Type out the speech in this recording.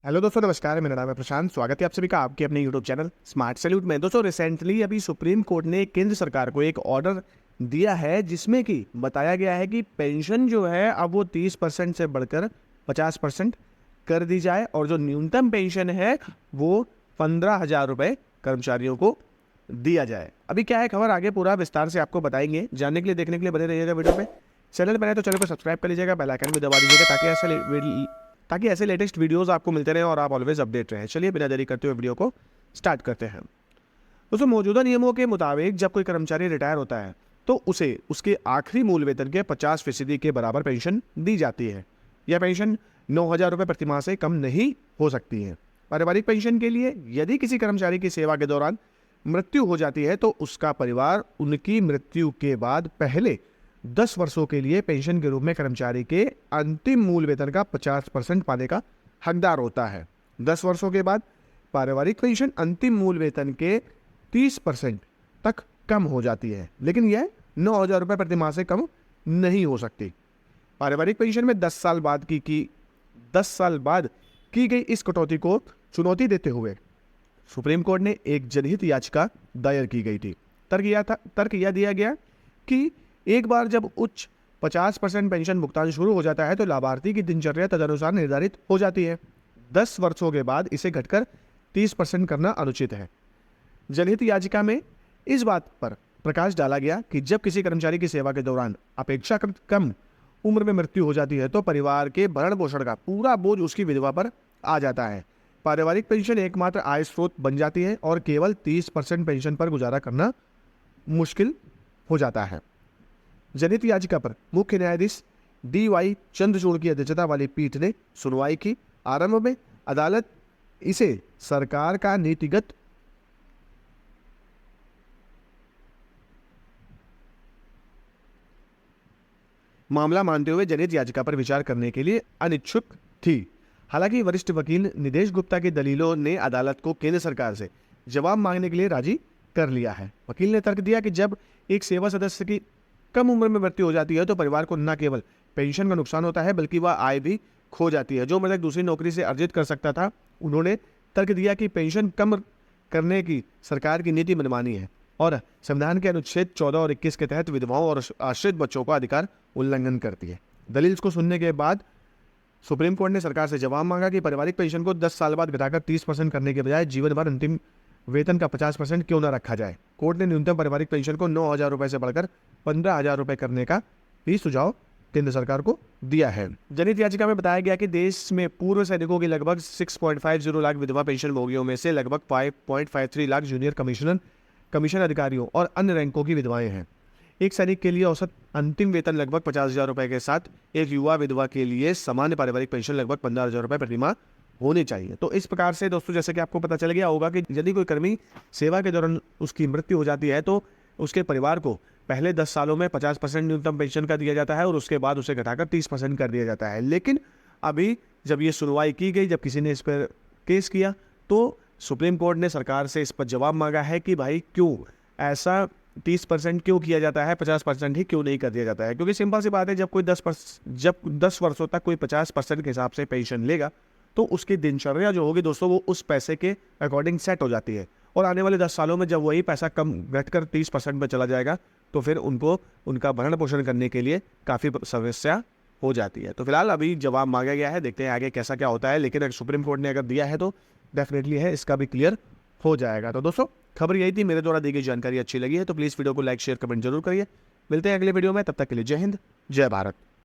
Hello दोस्तों, नमस्कार। मेरा नाम है प्रशांत। स्वागत है आप सभी का आपके अपने यूट्यूब चैनल स्मार्ट सैल्यूट में। दोस्तों, रिसेंटली अभी सुप्रीम कोर्ट ने केंद्र सरकार को एक ऑर्डर दिया है जिसमें कि बताया गया है कि पेंशन जो है अब वो 30% से बढ़कर 50% कर दी जाए और जो न्यूनतम पेंशन है वो 15,000 रुपये कर्मचारियों को दिया जाए। अभी क्या है खबर, आगे पूरा विस्तार से आपको बताएंगे। जानने के लिए, देखने के लिए बने रहिएगा वीडियो में। चैनल पर है तो चैनल को सब्सक्राइब कर लीजिएगा, बेल आइकन भी दबा दीजिएगा ताकि ऐसे लेटेस्ट वीडियोस आपको मिलते रहें और आप ऑलवेज अपडेट रहें। चलिए बिना देरी करते हुए वीडियो को स्टार्ट करते हैं। दोस्तों, मौजूदा नियमों के मुताबिक जब कोई कर्मचारी रिटायर होता है तो उसे उसके आखिरी मूल वेतन के 50% के बराबर पेंशन दी जाती है। यह पेंशन 9,000 रुपये प्रति माह से कम नहीं हो सकती है। पारिवारिक पेंशन के लिए यदि किसी कर्मचारी की सेवा के दौरान मृत्यु हो जाती है तो उसका परिवार उनकी मृत्यु के बाद पहले 10 वर्षों के लिए पेंशन के रूप में कर्मचारी के अंतिम मूल वेतन का 50% पाने का हकदार होता है। 10 वर्षों के बाद पारिवारिक पेंशन अंतिम मूल वेतन के 30% तक कम हो जाती है, लेकिन यह 9,000 रुपये प्रति माह से कम नहीं हो सकती। पारिवारिक पेंशन में 10 साल बाद की गई इस कटौती को चुनौती देते हुए सुप्रीम कोर्ट ने एक जनहित याचिका दायर की गई थी। तर्क यह दिया गया कि एक बार जब उच्च 50% पेंशन भुगतान शुरू हो जाता है तो लाभार्थी की दिनचर्या तदनुसार निर्धारित हो जाती है। 10 वर्षों के बाद इसे घटकर 30% करना अनुचित है। जनहित याचिका में इस बात पर प्रकाश डाला गया कि जब किसी कर्मचारी की सेवा के दौरान अपेक्षाकृत कम उम्र में मृत्यु हो जाती है तो परिवार के भरण पोषण का पूरा बोझ उसकी विधवा पर आ जाता है। पारिवारिक पेंशन एकमात्र आय स्रोत बन जाती है और केवल 30% पेंशन पर गुजारा करना मुश्किल हो जाता है। जनहित याचिका पर मुख्य न्यायाधीश DY चंद्रचूड़ की अध्यक्षता वाली पीठ ने सुनवाई की। आरंभ में अदालत इसे सरकार का नीतिगत मामला मानते हुए जनहित याचिका पर विचार करने के लिए अनिच्छुक थी। हालांकि वरिष्ठ वकील निदेश गुप्ता की दलीलों ने अदालत को केंद्र सरकार से जवाब मांगने के लिए राजी कर लिया है। वकील ने तर्क दिया कि जब एक सेवा सदस्य की कम उम्र में मृत्यु हो जाती है तो परिवार को न केवल पेंशन का नुकसान होता है बल्कि वह आय भी खो जाती है जो मृतक दूसरी नौकरी से अर्जित कर सकता था। उन्होंने तर्क दिया कि पेंशन कम करने की सरकार की नीति मनमानी है और संविधान के अनुच्छेद 14 और 21 के तहत विधवाओं और आश्रित बच्चों का अधिकार उल्लंघन करती है। दलील को सुनने के बाद सुप्रीम कोर्ट ने सरकार से जवाब मांगा कि पारिवारिक पेंशन को 10 साल बाद घटाकर 30% करने के बजाय जीवन भर अंतिम वेतन का 50% क्यों न रखा जाए। कोर्ट ने न्यूनतम पारिवारिक पेंशन को 9,000 रुपये से बढ़कर 15,000 रुपये करने का भी सुझाव केंद्र सरकार को दिया है। जनहित याचिका में बताया गया कि देश में पूर्व सैनिकों की लगभग 6.50 लाख विधवा पेंशन भोगियों में से लगभग 5.53 लाख जूनियर कमीशन अधिकारियों और अन्य रैंकों की विधवाएं हैं। एक सैनिक के लिए औसत अंतिम वेतन लगभग 50,000 रुपये के साथ एक युवा विधवा के लिए सामान्य पारिवारिक पेंशन लगभग 15,000 रुपये प्रति माह होनी चाहिए। तो इस प्रकार से दोस्तों, जैसे कि आपको पता चल गया होगा कि यदि कोई कर्मी सेवा के दौरान उसकी मृत्यु हो जाती है तो उसके परिवार को पहले 10 सालों में 50% न्यूनतम पेंशन का दिया जाता है और उसके बाद उसे घटाकर 30% कर दिया जाता है। लेकिन अभी जब ये सुनवाई की गई, जब किसी ने इस पर केस किया तो सुप्रीम कोर्ट ने सरकार से इस पर जवाब मांगा है कि भाई क्यों ऐसा 30% क्यों किया जाता है, 50% ही क्यों नहीं कर दिया जाता है। क्योंकि सिंपल सी बात है, जब 10 वर्षों तक कोई 50% के हिसाब से पेंशन लेगा तो उसकी दिनचर्या जो होगी दोस्तों वो उस पैसे के अकॉर्डिंग सेट हो जाती है और आने वाले 10 सालों में जब वही पैसा कम घटकर 30% पर चला जाएगा तो फिर उनको उनका भरण पोषण करने के लिए काफ़ी समस्या हो जाती है। तो फिलहाल अभी जवाब मांगा गया है, देखते हैं आगे कैसा क्या होता है। लेकिन अगर सुप्रीम कोर्ट ने अगर दिया है तो डेफिनेटली है इसका भी क्लियर हो जाएगा। तो दोस्तों, खबर यही थी। मेरे द्वारा दी गई जानकारी अच्छी लगी है तो प्लीज़ वीडियो को लाइक शेयर कमेंट जरूर करिए। मिलते हैं अगले वीडियो में, तब तक के लिए जय हिंद, जय भारत।